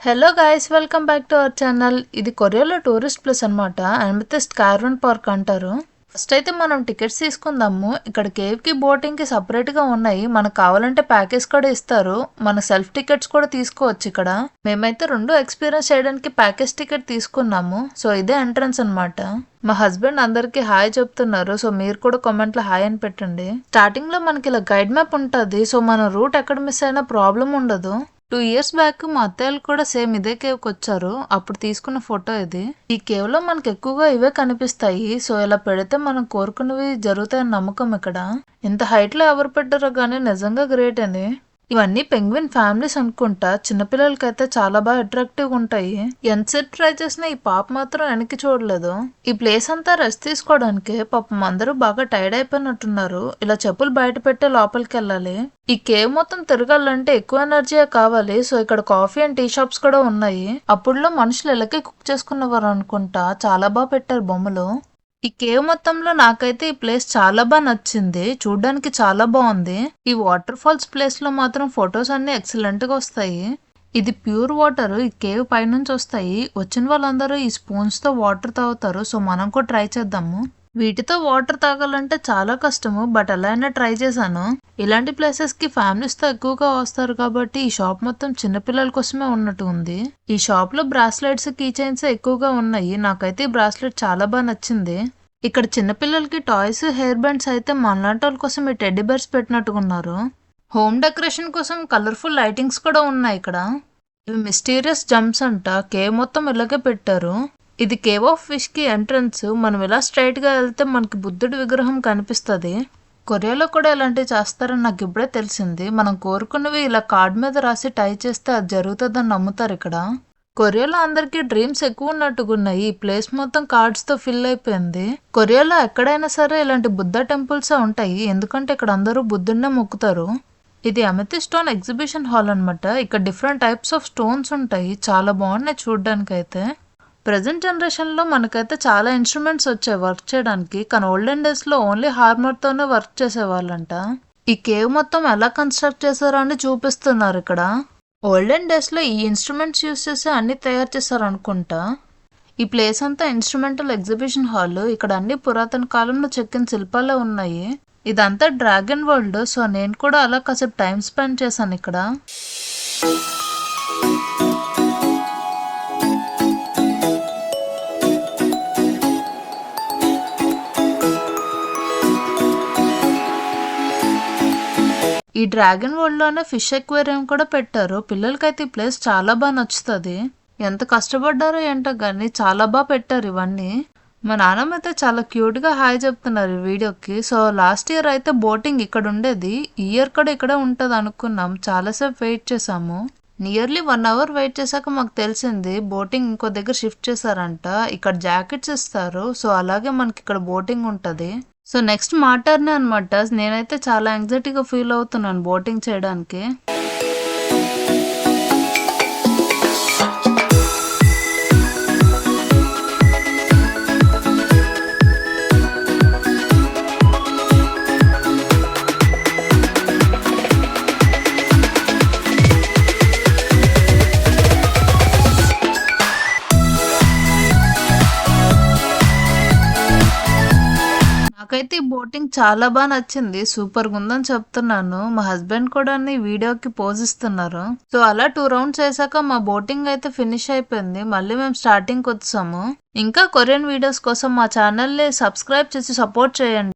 Hello guys, welcome back to our channel. ఇది కొరియాలో tourist place అనమాట. అమెథిస్ట్ క్యారవన్ పార్క్ అంటారు. ఫస్ట్ అయితే మనం టికెట్స్ తీసుకుందాము. ఇక్కడ కేవ్ కి బోటింగ్ కి సపరేట్ గా ఉన్నాయి. మనకు కావాలంటే ప్యాకేజ్ కూడా ఇస్తారు. మన సెల్ఫ్ టికెట్స్ కూడా తీసుకోవచ్చు ఇక్కడ. మేమైతే రెండు ఎక్స్పీరియన్స్ చేయడానికి ప్యాకేజ్ టికెట్ తీసుకున్నాము. సో ఇదే ఎంట్రన్స్ అనమాట. మా హస్బెండ్ అందరికి హాయ్ చెప్తున్నారు. సో మీరు కూడా కామెంట్ లో హాయ్ అని పెట్టండి. స్టార్టింగ్ లో మనకి ఇలా గైడ్ మ్యాప్ ఉంటది. సో మన రూట్ ఎక్కడ మిస్ అయినా ప్రాబ్లం ఉండదు. 2 years బ్యాక్ మా అత్తయ్యలు కూడా సేమ్ ఇదే కేవ్ కి వచ్చారు. అప్పుడు తీసుకున్న ఫోటో ఇది. ఈ కేవ్ లో మనకు ఎక్కువగా ఇవే కనిపిస్తాయి. సో ఇలా పెడితే మనం కోరుకున్నవి జరుగుతాయని నమ్మకం ఇక్కడ. ఇంత హైట్ లో ఎవరు పెట్టారో గానీ నిజంగా గ్రేట్ అని. ఇవన్నీ పెంగ్విన్ ఫ్యామిలీస్ అనుకుంటా. చిన్నపిల్లలకైతే చాలా బాగా అట్రాక్టివ్ ఉంటాయి. ఎంతసేపు ట్రై చేసినా ఈ పాప మాత్రం వెనక్కి చూడలేదు. ఈ ప్లేస్ అంతా రెస్ట్ తీసుకోవడానికి పాపం అందరూ బాగా టైర్డ్ అయిపోయినట్టున్నారు. ఇలా చెప్పులు బయట పెట్టే లోపలికి వెళ్ళాలి. ఈ కేవ్ మొత్తం తిరగాలంటే ఎక్కువ ఎనర్జీ కావాలి. సో ఇక్కడ కాఫీ అండ్ టీ షాప్స్ కూడా ఉన్నాయి. అప్పుడులో మనుషులు ఇలాగే కుక్ చేసుకున్నవారు అనుకుంటా. చాలా బాగా పెట్టారు బొమ్మలు. ఈ కేవ్ మొత్తంలో నాకైతే ఈ ప్లేస్ చాలా బాగా నచ్చింది. చూడ్డానికి చాలా బాగుంది. ఈ వాటర్ ఫాల్స్ ప్లేస్ లో మాత్రం ఫొటోస్ అన్ని ఎక్సలెంట్ గా వస్తాయి. ఇది ప్యూర్ వాటర్. ఈ కేవ్ పైనుంచి వస్తాయి. వచ్చిన వాళ్ళందరూ ఈ స్పూన్స్ తో వాటర్ తాగుతారు. సో మనం కూడా ట్రై చేద్దాము. వీటితో వాటర్ తాగాలంటే చాలా కష్టము. బట్ ఎలా అయినా ట్రై చేశాను. ఇలాంటి ప్లేసెస్ కి ఫ్యామిలీస్ తో ఎక్కువగా వస్తారు కాబట్టి ఈ షాప్ మొత్తం చిన్నపిల్లల కోసమే ఉన్నట్టు ఉంది. ఈ షాప్ లో బ్రాస్లెట్స్, కీ చైన్స్ ఎక్కువగా ఉన్నాయి. నాకైతే ఈ బ్రాస్లెట్ చాలా బాగా నచ్చింది. ఇక్కడ చిన్నపిల్లలకి టాయ్స్, హెయిర్ బ్యాండ్స్ అయితే మనలాంటి వాళ్ళ కోసం ఈ టెడ్డీ బేర్స్ పెట్టినట్టుకున్నారు. హోమ్ డెకరేషన్ కోసం కలర్ఫుల్ లైటింగ్స్ కూడా ఉన్నాయి ఇక్కడ. ఇవి మిస్టీరియస్ జంప్స్ అంట. కేవ్ మొత్తం ఇలాగే పెట్టారు. ఇది కేవ్ ఆఫ్ ఫిష్ కి ఎంట్రన్స్. మనం ఇలా స్ట్రైట్ గా వెళ్తే మనకి బుద్ధుడి విగ్రహం కనిపిస్తుంది. కొరియాలో కూడా ఇలాంటివి చేస్తారని నాకు ఇప్పుడే తెలిసింది. మనం కోరుకున్నవి ఇలా కార్డ్ మీద రాసి టై చేస్తే అది జరుగుతుందని నమ్ముతారు ఇక్కడ. కొరియాలో అందరికి డ్రీమ్స్ ఎక్కువ ఉన్నట్టుగున్నాయి. ఈ ప్లేస్ మొత్తం కార్డ్స్ తో ఫిల్ అయిపోయింది. కొరియాలో ఎక్కడైనా సరే ఇలాంటి బుద్ధ టెంపుల్స్ ఉంటాయి. ఎందుకంటే ఇక్కడ అందరూ బుద్ధుడినే మొక్కుతారు. ఇది అమెథిస్ట్ స్టోన్ ఎగ్జిబిషన్ హాల్ అనమాట. ఇక్కడ డిఫరెంట్ టైప్స్ ఆఫ్ స్టోన్స్ ఉంటాయి. చాలా బాగున్నాయి చూడడానికి అయితే. ప్రజెంట్ జనరేషన్ లో మనకైతే చాలా ఇన్స్ట్రుమెంట్స్ వచ్చాయి వర్క్ చేయడానికి. కానీ ఓల్డెన్ డేస్ లో ఓన్లీ హార్మర్ తోనే వర్క్ చేసేవాళ్ళంట. ఈ కేవ్ మొత్తం ఎలా కన్స్ట్రక్ట్ చేశారో అని చూపిస్తున్నారు ఇక్కడ. ఓల్డెన్ డేస్ లో ఈ ఇన్స్ట్రుమెంట్స్ యూస్ చేసి అన్ని తయారు చేశారు అనుకుంటా. ఈ ప్లేస్ అంతా ఇన్స్ట్రుమెంటల్ ఎగ్జిబిషన్ హాల్. ఇక్కడ అన్ని పురాతన కాలంలో చెక్కిన శిల్పాలే ఉన్నాయి. ఇదంతా డ్రాగన్ వరల్డ్. సో నేను కూడా అలా కాసేపు టైం స్పెండ్ చేశాను ఇక్కడ. ఈ డ్రాగన్ వరల్డ్ లోనే ఫిష్ ఎక్వేరియం కూడా పెట్టారు. పిల్లలకైతే ఈ ప్లేస్ చాలా బాగా నచ్చుతుంది. ఎంత కష్టపడ్డారో ఏంటో కానీ చాలా బాగా పెట్టారు ఇవన్నీ. మా నాన్నమ్మ అయితే చాలా క్యూట్ గా హాయ్ చెప్తున్నారు ఈ వీడియోకి. సో లాస్ట్ ఇయర్ అయితే బోటింగ్ ఇక్కడ ఉండేది. ఈ ఇయర్ కూడా ఇక్కడే ఉంటది అనుకున్నాం. చాలాసేపు వెయిట్ చేసాము. నియర్లీ 1 hour వెయిట్ చేశాక మాకు తెలిసింది బోటింగ్ ఇంకో దగ్గర షిఫ్ట్ చేశారంట. ఇక్కడ జాకెట్స్ ఇస్తారు. సో అలాగే మనకి ఇక్కడ బోటింగ్ ఉంటది. సో నెక్స్ట్ మా టర్న్ అనమాట. నేనైతే చాలా యాంగ్జైటీగా ఫీల్ అవుతున్నాను బోటింగ్ చేయడానికి. నాకైతే ఈ బోటింగ్ చాలా బాగా నచ్చింది. సూపర్ గా ఉందని చెప్తున్నాను. మా హస్బెండ్ కూడా వీడియోకి పోజ్ ఇస్తున్నారు. సో అలా 2 rounds వేసాక మా బోటింగ్ అయితే ఫినిష్ అయిపోయింది. మళ్ళీ మేము స్టార్టింగ్ వచ్చాము. ఇంకా కొరియన్ వీడియోస్ కోసం మా ఛానల్ ని సబ్స్క్రైబ్ చేసి సపోర్ట్ చేయండి.